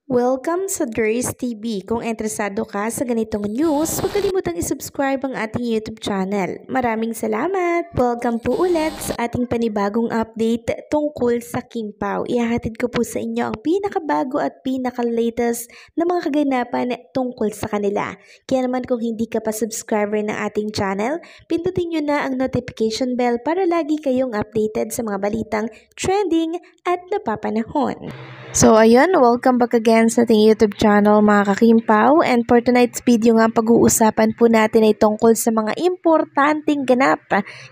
Welcome sa Durs TV. Kung interesado ka sa ganitong news, huwag kalimutang isubscribe ang ating YouTube channel. Maraming salamat! Welcome po ulit sa ating panibagong update tungkol sa Kim Pao. Ihahatid ko po sa inyo ang pinakabago at pinaka-latest na mga kaganapan tungkol sa kanila. Kaya naman kung hindi ka pa subscriber ng ating channel, pindutin nyo na ang notification bell para lagi kayong updated sa mga balitang trending at napapanahon. So ayun, welcome back again sa ating YouTube channel mga kakimpaw, and for tonight's video nga pag-uusapan po natin ay tungkol sa mga importanteng ganap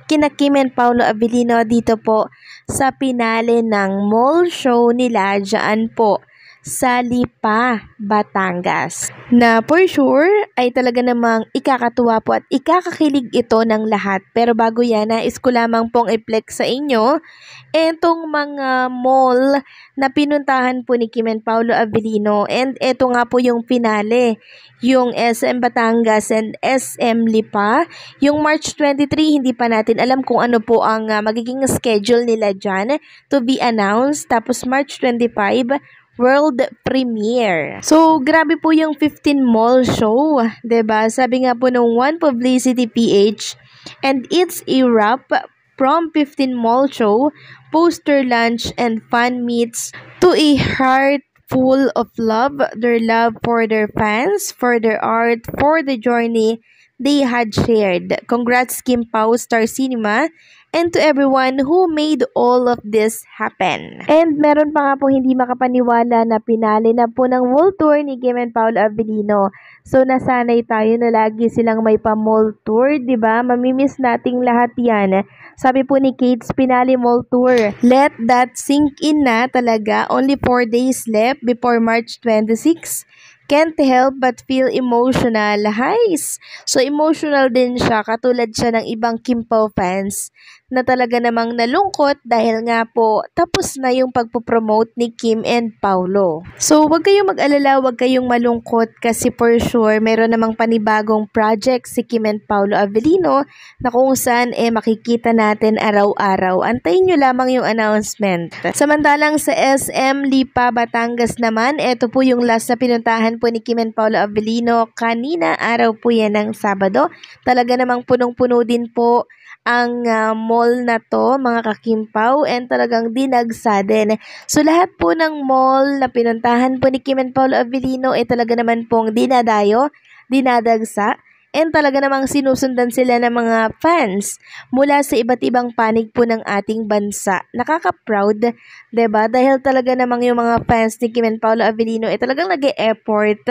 kina Kim and Paolo Abilino dito po sa pinale ng mall show nila dyan po sa Lipa, Batangas. Na for sure ay talaga namang ikakatuwa po at ikakakilig ito ng lahat. Pero bago yan, nais ko lamang pong i-flex sa inyo etong mga mall na pinuntahan po ni Kim and Paolo Abilino. And eto nga po yung finale, yung SM Batangas and SM Lipa. Yung March 23, hindi pa natin alam kung ano po ang magiging schedule nila dyan to be announced. Tapos March 25, world premiere. So, grabe po yung 15 mall show, 'di ba? Sabi nga po ng One Publicity PH, and it's a wrap from 15 mall show, poster lunch, and fan meets to a heart full of love, their love for their fans, for their art, for the journey they had shared. Congrats Kim Pao, Star Cinema, and to everyone who made all of this happen. And meron pa nga po hindi makapaniwala na pinali na po ng World Tour ni Kim and Paolo Abilino. So nasanay tayo na lagi silang may pa-mall tour, 'di ba? Mamimiss nating lahat 'yan. Sabi po ni Kate, pinali mall tour. Let that sink in na talaga. Only 4 days left before March 26. Can't help but feel emotional. Highs! So, emotional din siya. Katulad siya ng ibang Kim Pao fans na talaga namang nalungkot dahil nga po tapos na yung pagpopromote ni Kim and Paolo. So, wag kayong mag-alala, wag kayong malungkot kasi for sure, meron namang panibagong project si Kim and Paolo Abilino na kung saan makikita natin araw-araw. Antayin nyo lamang yung announcement. Samantalang sa SM Lipa, Batangas naman, ito po yung last na pinuntahan po ni Kim and Paolo Abilino kanina, araw po yan ng Sabado. Talaga namang punong-puno din po ang mall na to mga kakimpaw, and talagang dinagsa din. So lahat po ng mall na pinuntahan po ni Kim and Paolo Abilino ay talaga naman pong dinadayo, dinadagsa, and talaga namang sinusundan sila ng mga fans mula sa iba't ibang panig po ng ating bansa. Nakaka-proud, 'di ba? Dahil talaga namang yung mga fans ni Kim and Paolo Abilino ay talagang nag-e-effort,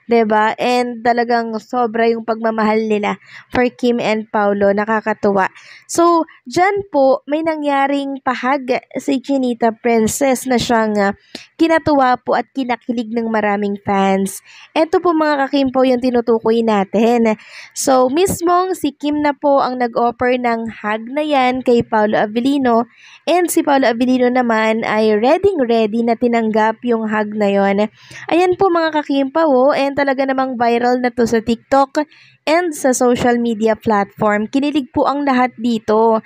'di ba? And talagang sobra yung pagmamahal nila for Kim and Paolo, nakakatuwa. So, diyan po may nangyaring pahag si Chinita Princess na siyang kinatuwa po at kinakilig ng maraming fans. Ito po mga kakimpaw yung tinutukoy natin. So, mismong si Kim na po ang nag-offer ng hug na yan kay Paolo Abilino, and si Paolo Abilino naman ay ready na tinanggap yung hug na yon. Ayan po mga kakimpaw, and talaga namang viral na to sa TikTok and sa social media platform. Kinilig po ang lahat dito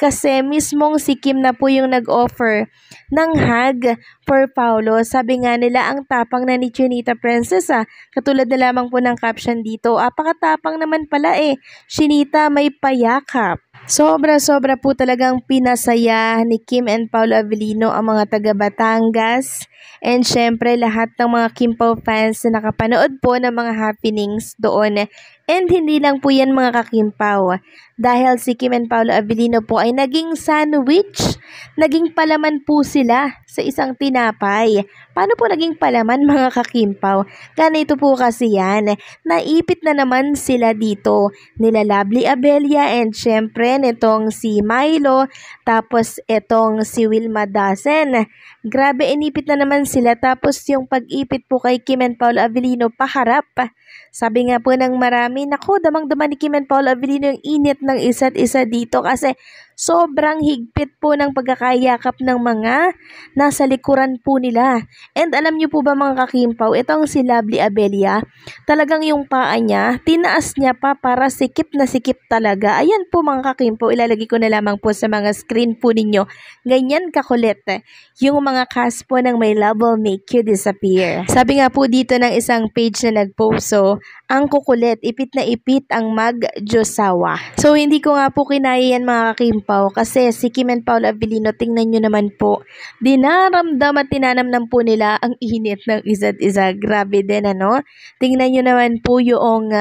kasi mismong si Kim na po yung nag-offer ng hug for Paolo. Sabi nga nila, ang tapang na ni Chinita Princess Katulad na lamang po ng caption dito, apakatapang naman pala Chinita may payakap. Sobra po talagang pinasaya ni Kim and Paolo Abilino ang mga taga Batangas, and syempre lahat ng mga Kim Pao fans na nakapanood po ng mga happenings doon. And hindi lang po yan mga kakimpaw, dahil si Kim and Paolo Abilino po ay naging sandwich, naging palaman po sila sa isang tinapay. Paano po naging palaman mga kakimpaw? Ganito po kasi yan, naipit na naman sila dito nila Lovely Abelia, and syempre nitong si Milo, tapos itong si Wilma Dasen. Grabe, inipit na naman sila, tapos yung pag-ipit po kay Kim and Paolo Abilino paharap. Sabi nga po ng marami, naku, damang-dama ni Kim and Paolo Abilino yung init ng isa't isa dito kasi sobrang higpit po ng pagkakayakap ng mga nasa likuran po nila. And alam niyo po ba mga kakimpaw, itong si Lovely Abelia, talagang yung paa niya, tinaas niya pa para sikip na sikip talaga. Ayan po mga kakimpaw, ilalagay ko na lamang po sa mga screen po ninyo. Ganyan kakulit yung mga cast po ng My Love Will Make You Disappear. Sabi nga po dito ng isang page na nagpost, ang kukulit, ipit na ipit ang mag-Diyosawa. So hindi ko nga po kinaya yan mga kakimpaw kasi si Kim and Paolo Avellino, tingnan nyo naman po, dinaramdam at tinanamnam po nila ang init ng isa't isa. Grabe din ano? Tingnan nyo naman po yung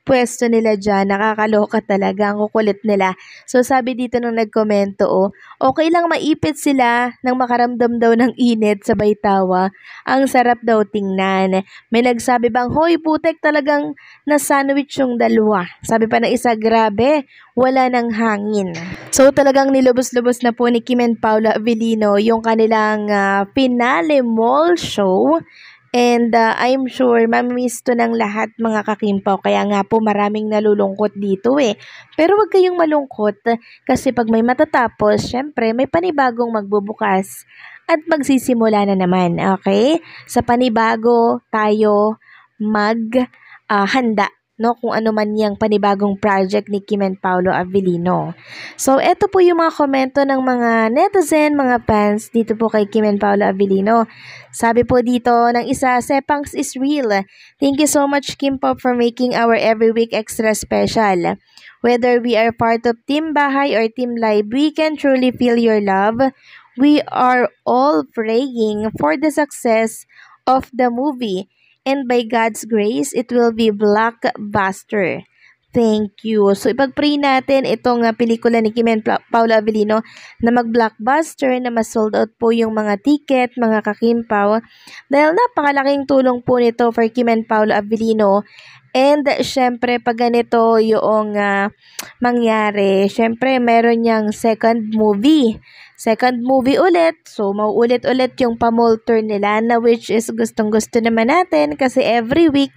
pwesto nila dyan, nakakaloka talaga, ang kukulit nila. So sabi dito nung nagkomento, okay lang maipit sila nang makaramdam daw ng init sabay tawa. Ang sarap daw tingnan. May nagsabi bang, hoy putek, talagang na-sandwich yung dalawa. Sabi pa ng isa, grabe, wala ng hangin. So talagang nilubos-lubos na po ni Kim and Paolo Avellino yung kanilang finale mall show. And I'm sure mamimiss to ng lahat mga kakimpaw, kaya nga po maraming nalulungkot dito Pero wag kayong malungkot kasi pag may matatapos, syempre may panibagong magbubukas at magsisimula na naman, okay? Sa panibago tayo handa. No, kung ano man yung panibagong project ni Kim and Paolo Avellino. So, eto po yung mga komento ng mga netizen, mga fans dito po kay Kim and Paolo Avellino. Sabi po dito ng isa, Sepangs is real. Thank you so much, Kim Pop, for making our every week extra special. Whether we are part of Team Bahay or Team Live, we can truly feel your love. We are all praying for the success of the movie. And by God's grace, it will be blockbuster. Thank you. So, ipag-pray natin itong pelikula ni Kim and Paolo Avellino na mag-blockbuster, na ma-sold out po yung mga ticket, mga kakimpaw. Dahil napakalaking tulong po nito for Kim and Paolo Avellino. And, syempre, pag ganito yung mangyari, syempre, meron niyang second movie ulit. So, mauulit-ulit yung pa-mall tour nila na which is gustong-gusto naman natin kasi every week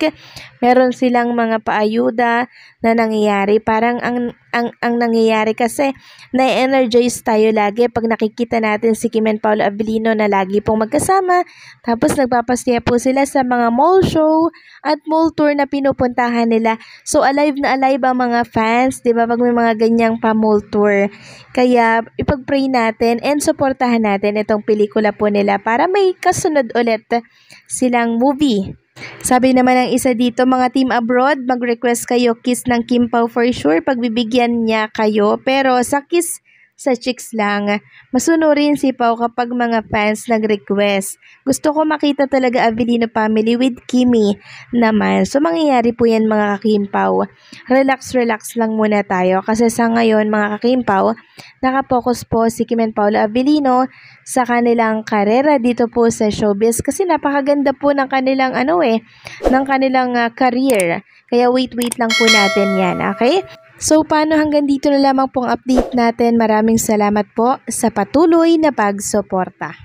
meron silang mga paayuda na nangyayari. Parang ang nangyayari kasi na-energize tayo lagi pag nakikita natin si Kim and Paolo Avellino na lagi pong magkasama. Tapos nagpapasaya po sila sa mga mall show at mall tour na pinupuntahan nila. So, alive na alive ang mga fans, di ba, pag may mga ganyang pa-mall tour. Kaya, ipag-pray natin and supportahan natin itong pelikula po nila para may kasunod ulit silang movie. Sabi naman ng isa dito, mga team abroad, mag-request kayo kiss ng Kim Pao for sure, pagbibigyan niya kayo. Pero sa kiss sa chicks lang, masunurin si Pao kapag mga fans nag-request. Gusto ko makita talaga Avellino family with Kimi naman. So mangyayari po yan mga kakimpaw. Relax lang muna tayo kasi sa ngayon mga kakimpaw, nakapokus po si Kim and Paolo Avellino sa kanilang karera dito po sa showbiz kasi napakaganda po ng kanilang ng kanilang career. Kaya wait lang po natin yan, okay? So, paano hanggang dito na lamang pong update natin. Maraming salamat po sa patuloy na pagsuporta.